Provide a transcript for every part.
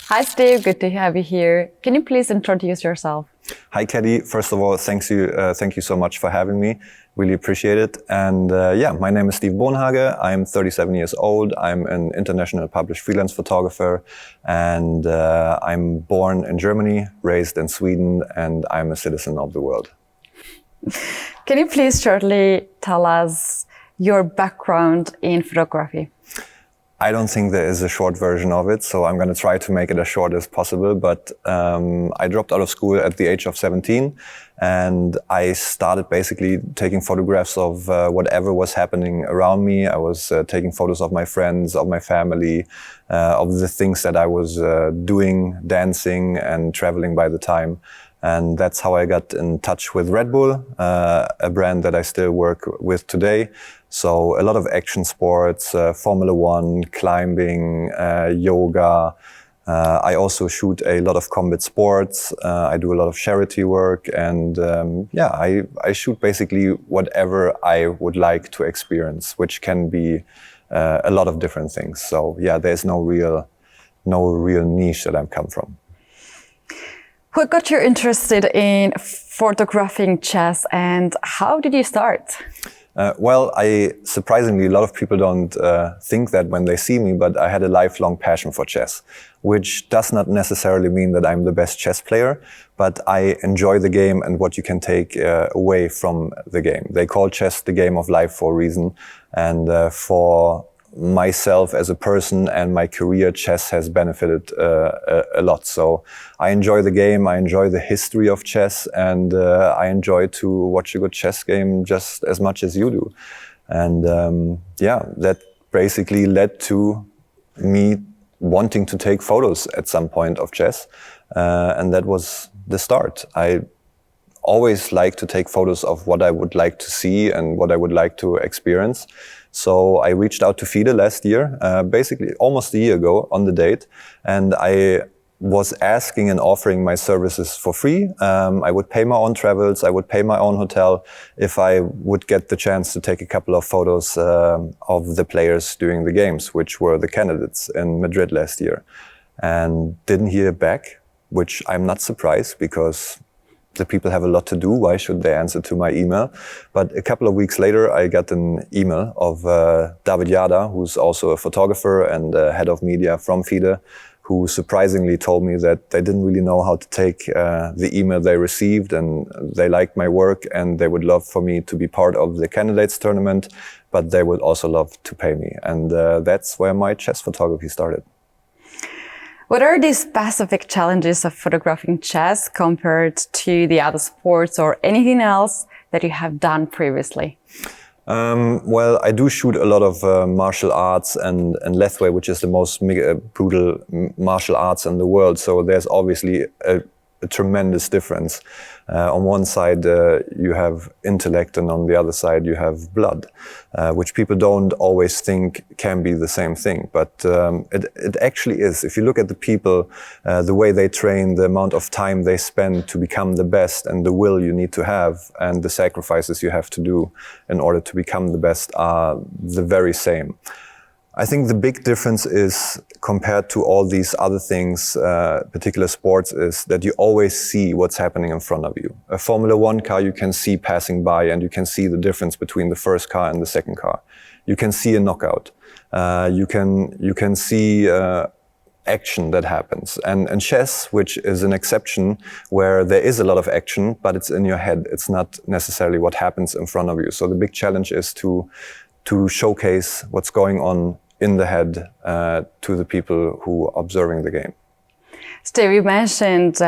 Hi, Steve. Good to have you here. Can you please introduce yourself? Hi, Caddy. First of all, thank you so much for having me. Really appreciate it. And my name is Stev Bonhage. I'm 37 years old. I'm an international published freelance photographer, and I'm born in Germany, raised in Sweden, and I'm a citizen of the world. Can you please shortly tell us your background in photography? I don't think there is a short version of it, so I'm going to try to make it as short as possible. But I dropped out of school at the age of 17, and I started basically taking photographs of whatever was happening around me. I was taking photos of my friends, of my family, of the things that I was doing, dancing and traveling by the time. And that's how I got in touch with Red Bull, a brand that I still work with today. So a lot of action sports, Formula One, climbing, yoga. I also shoot a lot of combat sports. I do a lot of charity work, and I shoot basically whatever I would like to experience, which can be a lot of different things. So yeah, there's no real niche that I've come from. What got you interested in photographing chess, and how did you start? Surprisingly, a lot of people don't think that when they see me, but I had a lifelong passion for chess, which does not necessarily mean that I'm the best chess player, but I enjoy the game and what you can take away from the game. They call chess the game of life for a reason, and for myself as a person and my career, chess has benefited a lot. So I enjoy the game, I enjoy the history of chess, and I enjoy to watch a good chess game just as much as you do. And that basically led to me wanting to take photos at some point of chess. And that was the start. I always like to take photos of what I would like to see and what I would like to experience. So I reached out to FIDE last year, basically almost a year ago on the date, and I was asking and offering my services for free. I would pay my own travels, I would pay my own hotel if I would get the chance to take a couple of photos of the players during the games, which were the candidates in Madrid last year. And didn't hear back, which I'm not surprised because the people have a lot to do. Why should they answer to my email? But a couple of weeks later, I got an email of David Yada, who's also a photographer and head of media from FIDE, who surprisingly told me that they didn't really know how to take the email they received, and they liked my work and they would love for me to be part of the candidates tournament, but they would also love to pay me. And that's where my chess photography started. What are the specific challenges of photographing chess compared to the other sports or anything else that you have done previously? I do shoot a lot of martial arts and Lethwei, which is the most brutal martial arts in the world. So there's obviously a tremendous difference. On one side, you have intellect, and on the other side, you have blood, which people don't always think can be the same thing. But it actually is. If you look at the people, the way they train, the amount of time they spend to become the best, and the will you need to have, and the sacrifices you have to do in order to become the best are the very same. I think the big difference is, compared to all these other things, particular sports, is that you always see what's happening in front of you. A Formula One car you can see passing by, and you can see the difference between the first car and the second car. You can see a knockout. You can see action that happens. And chess, which is an exception where there is a lot of action, but it's in your head. It's not necessarily what happens in front of you. So the big challenge is to showcase what's going on in the head to the people who are observing the game. Steve, you mentioned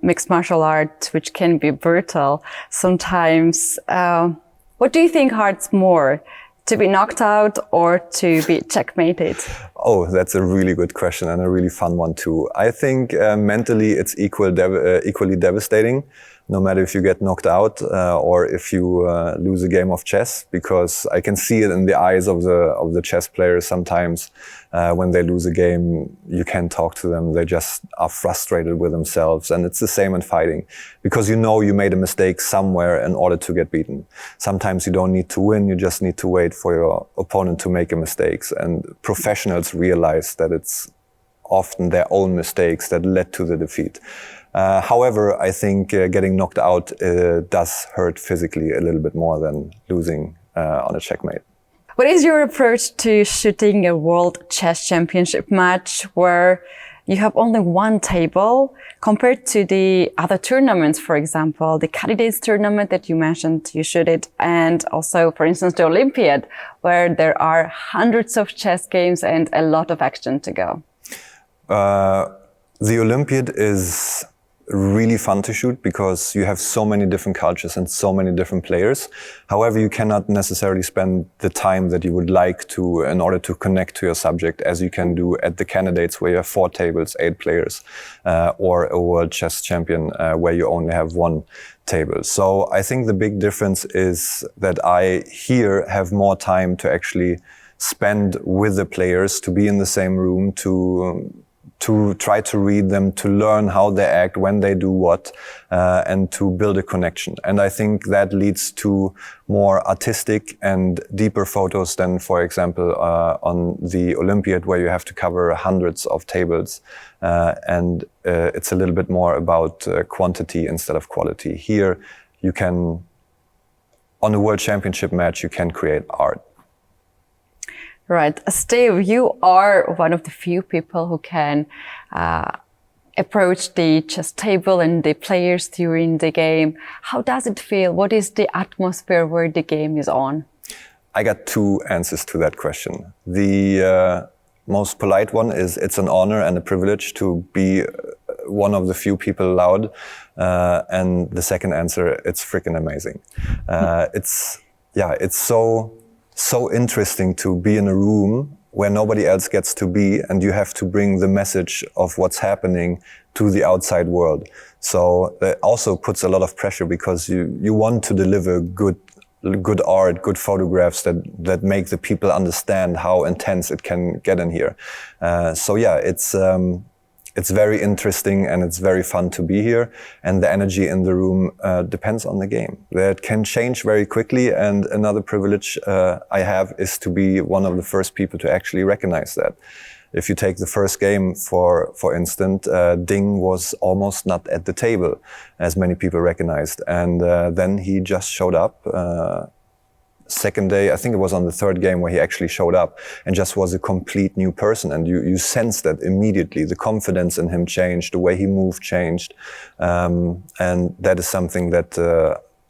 mixed martial arts, which can be brutal sometimes. What do you think hurts more, to be knocked out or to be checkmated? Oh, that's a really good question, and a really fun one too. I think mentally it's equally devastating, no matter if you get knocked out or if you lose a game of chess, because I can see it in the eyes of the chess players sometimes. When they lose a game, you can't talk to them. They just are frustrated with themselves. And it's the same in fighting, because you know you made a mistake somewhere in order to get beaten. Sometimes you don't need to win, you just need to wait for your opponent to make a mistake. And professionals realize that it's often their own mistakes that led to the defeat. However, I think getting knocked out does hurt physically a little bit more than losing on a checkmate. What is your approach to shooting a World Chess Championship match where you have only one table compared to the other tournaments, for example, the candidates tournament that you mentioned, you shoot it, and also, for instance, the Olympiad, where there are hundreds of chess games and a lot of action to go? The Olympiad is really fun to shoot because you have so many different cultures and so many different players. However, you cannot necessarily spend the time that you would like to in order to connect to your subject as you can do at the candidates where you have 4 tables, 8 players, or a world chess champion where you only have 1 table. So I think the big difference is that I here have more time to actually spend with the players, to be in the same room, to try to read them, to learn how they act, when they do what, and to build a connection. And I think that leads to more artistic and deeper photos than, for example, on the Olympiad, where you have to cover hundreds of tables. And it's a little bit more about quantity instead of quality. Here, you can, on a World Championship match, you can create art. Right. Steve, you are one of the few people who can approach the chess table and the players during the game. How does it feel? What is the atmosphere where the game is on? I got 2 answers to that question. The most polite one is it's an honor and a privilege to be one of the few people allowed. And the second answer, it's freaking amazing. It's so interesting to be in a room where nobody else gets to be, and you have to bring the message of what's happening to the outside world. So that also puts a lot of pressure because you want to deliver good art, good photographs that make the people understand how intense it can get in here. It's very interesting and it's very fun to be here. And the energy in the room depends on the game. That can change very quickly. And another privilege I have is to be one of the first people to actually recognize that. If you take the first game, for instance, Ding was almost not at the table, as many people recognized. And then he just showed up. Second day, I think it was on the 3rd game where he actually showed up and just was a complete new person. And you sense that immediately. The confidence in him changed, the way he moved changed. And that is something that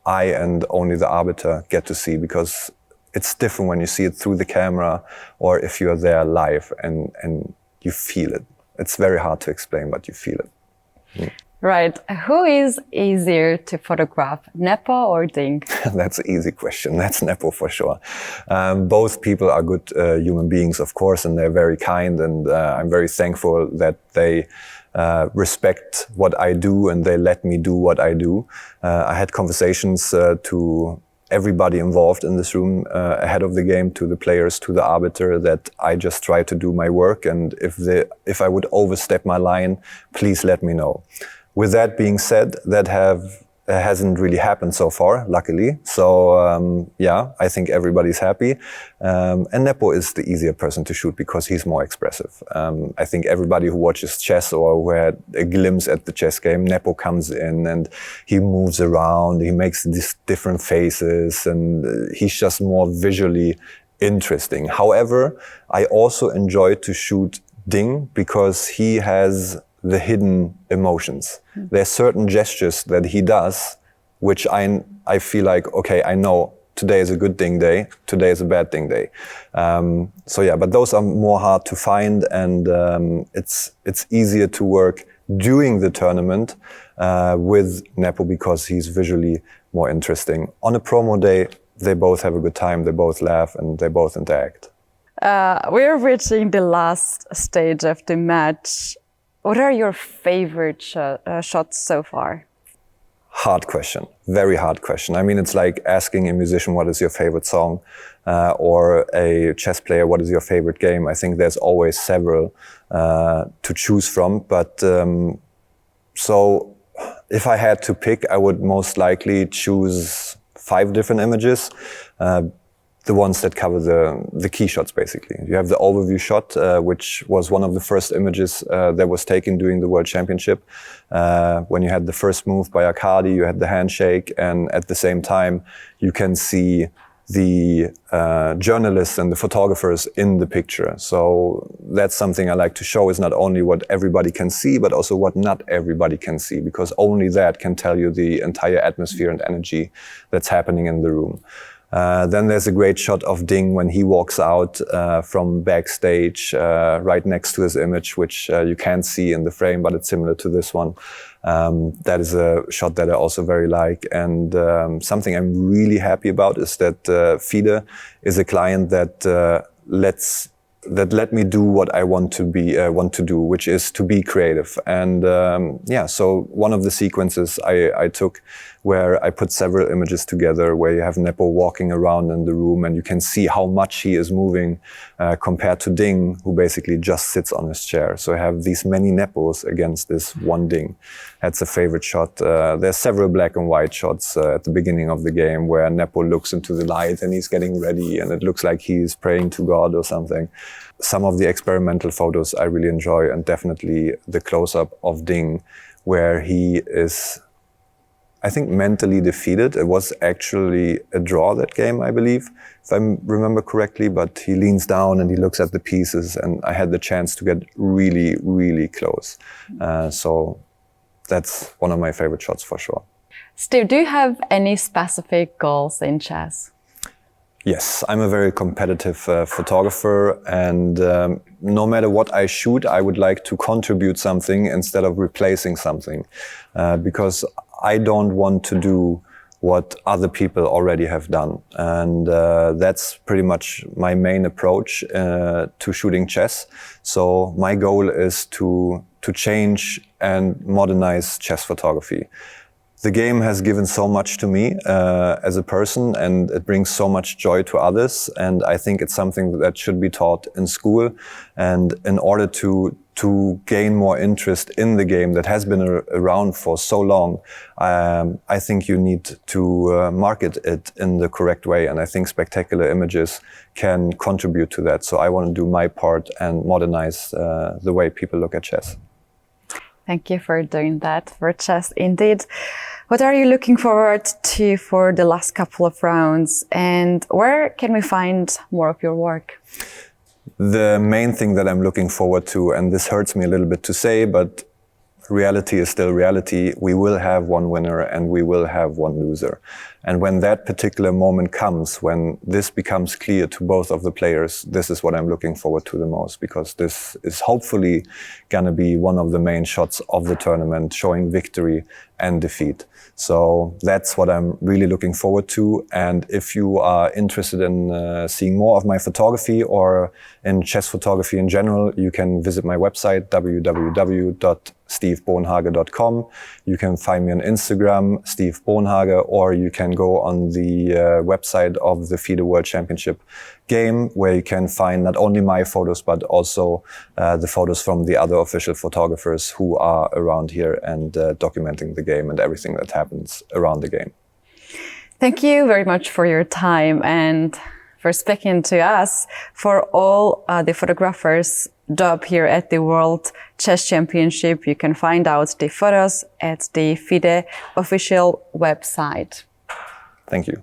I and only the arbiter get to see, because it's different when you see it through the camera or if you're there live and you feel it. It's very hard to explain, but you feel it. Mm. Right. Who is easier to photograph, Nepo or Ding? That's an easy question. That's Nepo for sure. Both people are good human beings, of course, and they're very kind. And I'm very thankful that they respect what I do and they let me do what I do. I had conversations to everybody involved in this room ahead of the game, to the players, to the arbiter, that I just try to do my work. And if I would overstep my line, please let me know. With that being said, that hasn't really happened so far, luckily. So I think everybody's happy. And Nepo is the easier person to shoot because he's more expressive. I think everybody who watches chess or who had a glimpse at the chess game, Nepo comes in and he moves around, he makes these different faces, and he's just more visually interesting. However, I also enjoy to shoot Ding because he has the hidden emotions. There's certain gestures that he does, which I feel like, okay, I know today is a good Ding day, today is a bad Ding day. But those are more hard to find, and it's easier to work during the tournament with Nepo because he's visually more interesting. On a promo day, they both have a good time, they both laugh, and they both interact. We're reaching the last stage of the match. What are your favorite shots so far? Hard question, very hard question. I mean, it's like asking a musician, what is your favorite song? Or a chess player, what is your favorite game? I think there's always several to choose from. But so if I had to pick, I would most likely choose 5 different images. the ones that cover the key shots, basically. You have the overview shot, which was one of the first images that was taken during the World Championship. When you had the first move by Arkady, you had the handshake, and at the same time, you can see the journalists and the photographers in the picture. So that's something I like to show, is not only what everybody can see, but also what not everybody can see, because only that can tell you the entire atmosphere and energy that's happening in the room. Then there's a great shot of Ding when he walks out from backstage, right next to his image, which you can't see in the frame, but it's similar to this one. That is a shot that I also very like. And something I'm really happy about is that FIDE is a client that let me do what I want to do, which is to be creative. And yeah, so one of the sequences I took, where I put several images together, where you have Nepo walking around in the room and you can see how much he is moving compared to Ding, who basically just sits on his chair. So I have these many Nepos against this one Ding. That's a favorite shot. There's several black and white shots at the beginning of the game where Nepo looks into the light and he's getting ready and it looks like he's praying to God or something. Some of the experimental photos I really enjoy, and definitely the close-up of Ding, where he is, I think, mentally defeated. It was actually a draw, that game, I believe, if I remember correctly, but he leans down and he looks at the pieces, and I had the chance to get really, really close. So that's one of my favorite shots for sure. Steve, do you have any specific goals in chess? Yes, I'm a very competitive photographer, and no matter what I shoot, I would like to contribute something instead of replacing something, because I don't want to do what other people already have done. And that's pretty much my main approach to shooting chess. So my goal is to change and modernize chess photography. The game has given so much to me as a person, and it brings so much joy to others. And I think it's something that should be taught in school. And in order to gain more interest in the game that has been around for so long, I think you need to market it in the correct way. And I think spectacular images can contribute to that. So I want to do my part and modernize the way people look at chess. Thank you for doing that for chess, indeed. What are you looking forward to for the last couple of rounds, and where can we find more of your work? The main thing that I'm looking forward to, and this hurts me a little bit to say, but reality is still reality. We will have one winner and we will have one loser. And when that particular moment comes, when this becomes clear to both of the players, this is what I'm looking forward to the most, because this is hopefully gonna be one of the main shots of the tournament, showing victory and defeat. So that's what I'm really looking forward to. And if you are interested in seeing more of my photography or in chess photography in general, you can visit my website, www.stevbonhage.com. You can find me on Instagram, Stev Bonhage, or you can go on the website of the FIDE World Championship game, where you can find not only my photos, but also the photos from the other official photographers who are around here and documenting the game and everything that happens around the game. Thank you very much for your time and for speaking to us. For all the photographers' job here at the World Chess Championship, you can find out the photos at the FIDE official website. Thank you.